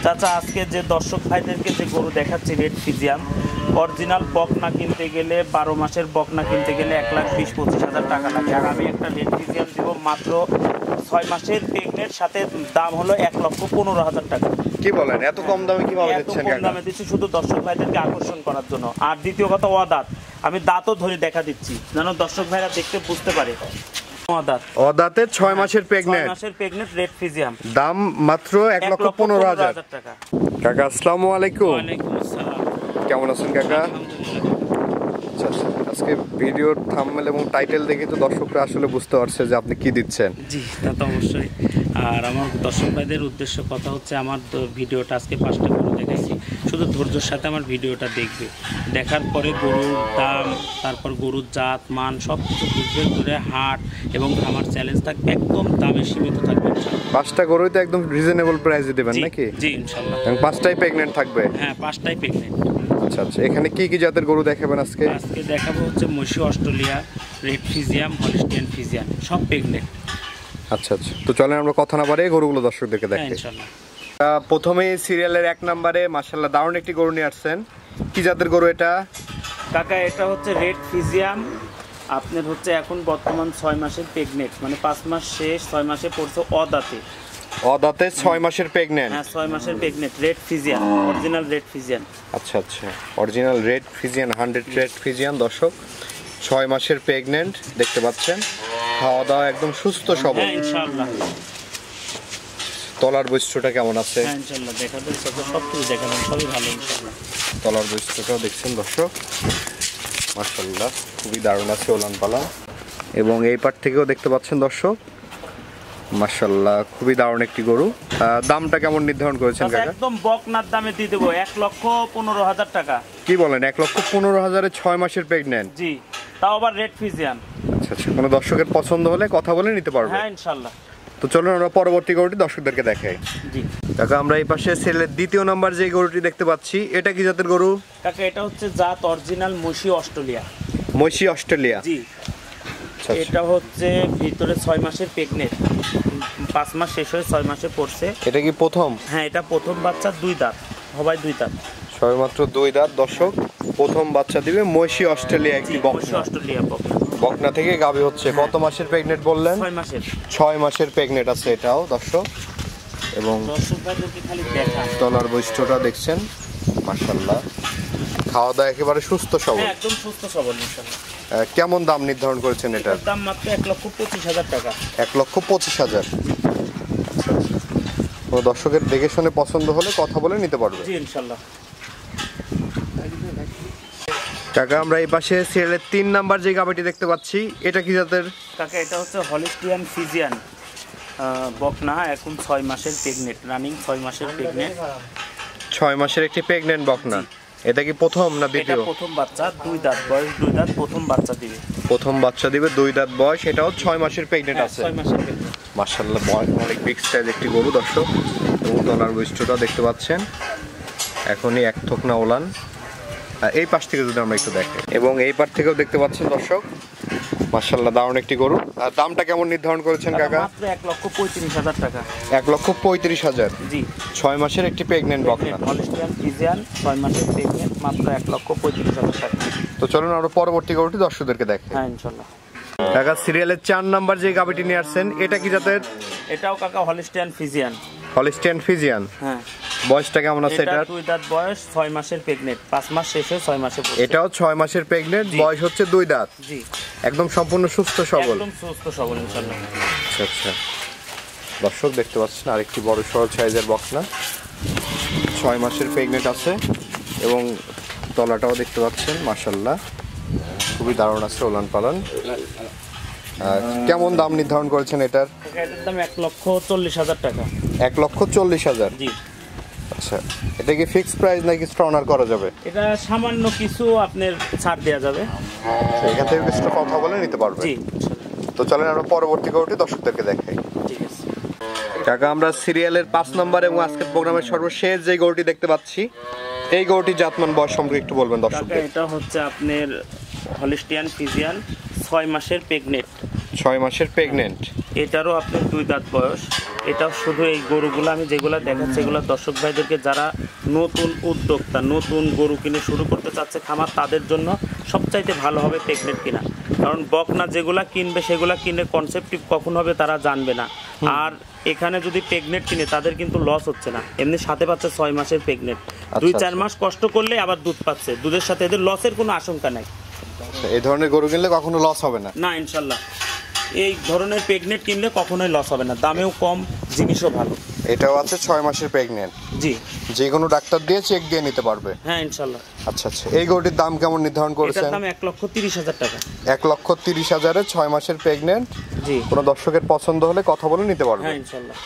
চাচা আজকে যে দর্শক ভাইদেরকে যে গরু দেখাচ্ছি রেড ফিজিয়াম, অরিজিনাল বকনা কিনতে গেলে 12 মাসের বকনা কিনতে গেলে 1,20,25,000 টাকা লাগে। আর আমি একটা রেড ফিজিয়াম দিব মাত্র 6 মাসের প্রেগনেন্ট, সাথে দাম হলো 1,15,000 টাকা। কি বলেন, এত কম দামে কিভাবে দিচ্ছেন? এত কম দামে দিচ্ছি শুধু দর্শক ভাইদেরকে আকর্ষণ করার জন্য। আর দ্বিতীয় কথা, অদাঁত, আমি দাঁতও ধরে দেখা দিচ্ছি যেন দর্শক ভাইরা দেখতে বুঝতে পারে। অদাঁতে 6 মাসের প্রেগনেন্ট, 6 মাসের প্রেগনেন্ট রেড ফিজিয়াম, দাম মাত্র 1,15,000 টাকা। কাকা আসসালামু আলাইকুম। ওয়ালাইকুম আসসালাম। কেমন আছেন কাকা? আচ্ছা, আজকে ভিডিওর থাম্বনেল এবং টাইটেল দেখে তো দর্শকরা আসলে বুঝতে পারছে যে আপনি কি দিচ্ছেন। জি, তা তো অবশ্যই। আর আমার দর্শক ভাইদের উদ্দেশ্য কথা হচ্ছে, আমার ভিডিওটা আজকে 5টা গরু দেখাইছি, শুধু ধৈর্যের সাথে আমার ভিডিওটা দেখবে, দেখার পরে গরুর দাম, তারপর গরুর জাত মান সব কিছু বুঝবে, করে হাট এবং আমার চ্যালেঞ্জ থাকবে, একদম দামে সীমিত থাকবে। 5টা গরুই তো একদম রিজনেবল প্রাইসে দেবেন নাকি? জি ইনশাআল্লাহ। এবং 5টাই প্রেগনেন্ট থাকবে? হ্যাঁ, 5টাই প্রেগনেন্ট। আচ্ছা আচ্ছা, এখানে কি কি জাতের গরু দেখাবেন আজকে? আজকে দেখাবো হচ্ছে মহিষী অস্ট্রেলিয়া, রেড ফিজিয়াম, হলিস্টিয়ান ফিজিয়ান, সব প্রেগনেন্ট। আচ্ছা আচ্ছা, তো চলেন আমরা কথা না বাড়িয়ে গরুগুলো দর্শকদেরকে দেখাই। ইনশাআল্লাহ। প্রথমেই সিরিয়ালের 1 নম্বরে মাশাআল্লাহ দারুণ একটি গরু নিয়ে আসছেন। কি জাতের গরু এটা? কাকা এটা হচ্ছে রেড ফিজিয়াম, আপনার হচ্ছে এখন বর্তমান 6 মাসের প্রেগনেন্ট, মানে 5 মাস শেষ, 6 মাসে পড়ছে অদাঁতে। অদাঁতে 6 মাসের প্রেগনেন্ট? হ্যাঁ, 6 মাসের pregnant, red Friesian, original red Friesian. আচ্ছা আচ্ছা, original red Friesian, 100 red Friesian দর্শক, 6 মাসের প্রেগনেন্ট দেখতে পাচ্ছেন। খাওয়া দাওয়া একদম সুস্থ সবল। হ্যাঁ ইনশাআল্লাহ। তলার বৈশিষ্ট্যটা কেমন আছে? হ্যাঁ ইনশাআল্লাহ, দেখাবেন সব কিছু দেখাবেন, সবই ভালো ইনশাআল্লাহ। তলার বৈশিষ্ট্যটাও দেখছেন দর্শক, মাশাআল্লাহ খুবই দারুণ আছে ওলান পালান। এবং এই পাট থেকেও দেখতে পাচ্ছেন দর্শক, মাশাআল্লাহ খুবই দারুণ একটি গরু। দামটা কেমন নির্ধারণ করেছেন কাকা? একদম বকনার দামে দিয়ে দেবো, 1,15,000 টাকা। কি বলেন, 1,15,000-এ 6 মাসের প্রেগনেন্ট? জি, তাও আবার রেড ফিজিয়ান। আচ্ছা আচ্ছা, কোনো দর্শকের পছন্দ হলে কথা বলে নিতে পারবে? হ্যাঁ ইনশাআল্লাহ। তো চলুন আমরা পরবর্তী গরুটি দর্শকদেরকে দেখাই। জি কাকা, আমরা এই পাশে সেলের 2য় নাম্বার যে গরুটি দেখতে পাচ্ছি, এটা কি জাতের গরু? কাকা এটা হচ্ছে জাত অরিজিনাল মহিষী অস্ট্রেলিয়া। মহিষী অস্ট্রেলিয়া? জি। এটা হচ্ছে ভিতরে 6 মাসের প্রেগনেন্ট, 5 মাস শেষ হয়ে 6 মাসে পড়ছে। এটা কি প্রথম? হ্যাঁ, এটা প্রথম বাচ্চা, 2 দাঁত, সবাই 2 দাঁত, সবেমাত্র 2 দাঁত দর্শক, প্রথম বাচ্চা দিবে। মহিষী অস্ট্রেলিয়া একটি বকনা, অস্ট্রেলিয়া বকনা। বকনা থেকে গাভী হচ্ছে। কত মাসের প্রেগনেন্ট বললেন? 6 মাসের। 6 মাসের প্রেগনেন্ট আছে এটাও দর্শক। এবং দর্শকদেরকে খালি দেখান, তলার বৈশিষ্ট্যটা দেখছেন, মাশাআল্লাহ খাওয়া দাওয়া একেবারে সুস্থ সবল। হ্যাঁ একদম সুস্থ সবল ইনশাআল্লাহ। কেমন দাম নির্ধারণ করেছেন এটার? দাম মাত্র 1,25,000 টাকা। 1,25,000। আচ্ছা আচ্ছা, কোনো দর্শকের দেখে শুনে পছন্দ হলে কথা বলে নিতে পারবে? জি ইনশাআল্লাহ। কাকা, আমরা এই পাশে সিরিয়ালের 3 নাম্বার যে গাভীটি দেখতে পাচ্ছি, এটা কি জাতের? কাকা এটা হচ্ছে হলিস্টিয়ান ফিজিয়ান বকনা, এখন 6 মাসের প্রেগনেন্ট, রানিং 6 মাসের প্রেগনেন্ট। 6 মাসের একটি প্রেগনেন্ট বকনা। এটা কি প্রথম না দ্বিতীয়? এটা প্রথম বাচ্চা, 2 দাঁত বয়স, 2 দাঁত, প্রথম বাচ্চা দিবে। প্রথম বাচ্চা দিবে, 2 দাঁত বয়স, এটাও 6 মাসের প্রেগনেন্ট আছে। 6 মাসের প্রেগনেন্ট। মাশাআল্লাহ অনেক বিগ সাইজ একটি গরু দর্শক। এবং তলার বৈশিষ্ট্যটা দেখতে পাচ্ছেন, এখনই এক থোকনা ওলান। এই পাশ থেকে যদি আমরা একটু দেখি, এবং এই পাশ থেকেও দেখতে পাচ্ছেন দর্শক, মাশাআল্লাহ দারুণ একটি গরু। আর দামটা কেমন নির্ধারণ করেছেন কাকা? মাত্র 1,35,000 টাকা। 1,35,000? জি। 6 মাসের একটি প্রেগনেন্ট বকনা, হলিস্টিয়ান ফিজিয়ান, 6 মাসের প্রেগনেন্ট, মাত্র 1,35,000 টাকা। তো চলুন আমরা পরবর্তী গরুটি দর্শকদেরকে দেখাই। হ্যাঁ ইনশাআল্লাহ। কাকা, সিরিয়ালের 4 নাম্বার যে গাভীটি নিয়ে আসছেন, এটা কি জাতের? এটাও কাকা হলিস্টিয়ান ফিজিয়ান। Holstein Friesian? হ্যাঁ। বয়সটা কেমন আছে এটার? 2 দাঁত বয়স, 6 মাসের প্রেগনেন্ট, 5 মাস শেষ হয়ে 6 মাসে পড়ছে। এটাও 6 মাসের প্রেগনেন্ট, বয়স হচ্ছে 2 দাঁত। জি। একদম সম্পূর্ণ সুস্থ সবল? একদম সুস্থ সবল ইনশাআল্লাহ। আচ্ছা আচ্ছা, দর্শক দেখতে পাচ্ছেন আরেকটি বড় সরল সাইজের বকনা, 6 মাসের প্রেগনেন্ট আছে। এবং তলাটাও দেখতে পাচ্ছেন, মাশাআল্লাহ খুবই দারুণ আছে ওলান পালান। কেমন দাম নির্ধারণ করেছেন এটার? এটার দাম 1,40,000 টাকা। 1,40,000? জি। আচ্ছা, এটা কি ফিক্সড প্রাইস নাকি স্ট্রনার করা যাবে? এটা সামান্য কিছু আপনার ছাড় দেওয়া যাবে, এখান থেকে কিছু কথা বলে নিতে পারবে? জি। তো চলেন আমরা পরবর্তী গরুটি দর্শকদেরকে দেখাই। ঠিক আছে কাকা, আমরা সিরিয়ালের 5 নম্বর এবং আজকের প্রোগ্রামের সর্বশেষ যে গরুটি দেখতে পাচ্ছি, এই গরুটি জাতমান বয়স সম্পর্কে একটু বলবেন দর্শকদের? এটা হচ্ছে আপনার হলিস্টিয়ান ফিজিয়ান, 6 মাসের প্রেগনেন্ট। 6 মাসের প্রেগনেন্ট? এটারও আপনার 2 দাঁত বয়স, এটা শুধু এই গরুগুলো আমি যেগুলো দেখাচ্ছি এগুলো দর্শক ভাইদেরকে যারা নতুন উদ্যোক্তা, নতুন গরু কিনে শুরু করতে চাচ্ছে খামার, তাদের জন্য সবচাইতে ভালো হবে প্রেগনেন্ট কিনা। কারণ বকনা যেগুলা কিনবে সেগুলা কিনে কনসেপ্টিভ কখন হবে তারা জানবে না। আর এখানে যদি প্রেগনেন্ট কিনে তাদের কিন্তু লস হচ্ছে না, এমনি সাথে পাচ্ছে 6 মাসের প্রেগনেন্ট, 2-4 মাস কষ্ট করলে আবার দুধ পাচ্ছে, দুধের সাথে এদের লসের কোনো আশঙ্কা নাই। এই ধরনের গরু কিনলে কখনো লস হবে না? না, ইনশাল্লাহ এই ধরনের প্রেগনেন্ট কিনলে কখনোই লস হবে না, দামেও কম, জিনিসও ভালো। এটাও আছে 6 মাসের প্রেগনেন্ট? জি, যে কোনো ডাক্তার দিয়ে চেক দিয়ে নিতে পারবে? হ্যাঁ ইনশাল্লাহ। আচ্ছা আচ্ছা, এই গরুটির দাম কেমন নির্ধারণ করেছেন? এটার দাম 1,30,000 টাকা। 1,30,000-এ 6 মাসের প্রেগনেন্ট। জি, কোনো দর্শকের পছন্দ হলে কথা বলে নিতে পারবে? হ্যাঁ ইনশাল্লাহ।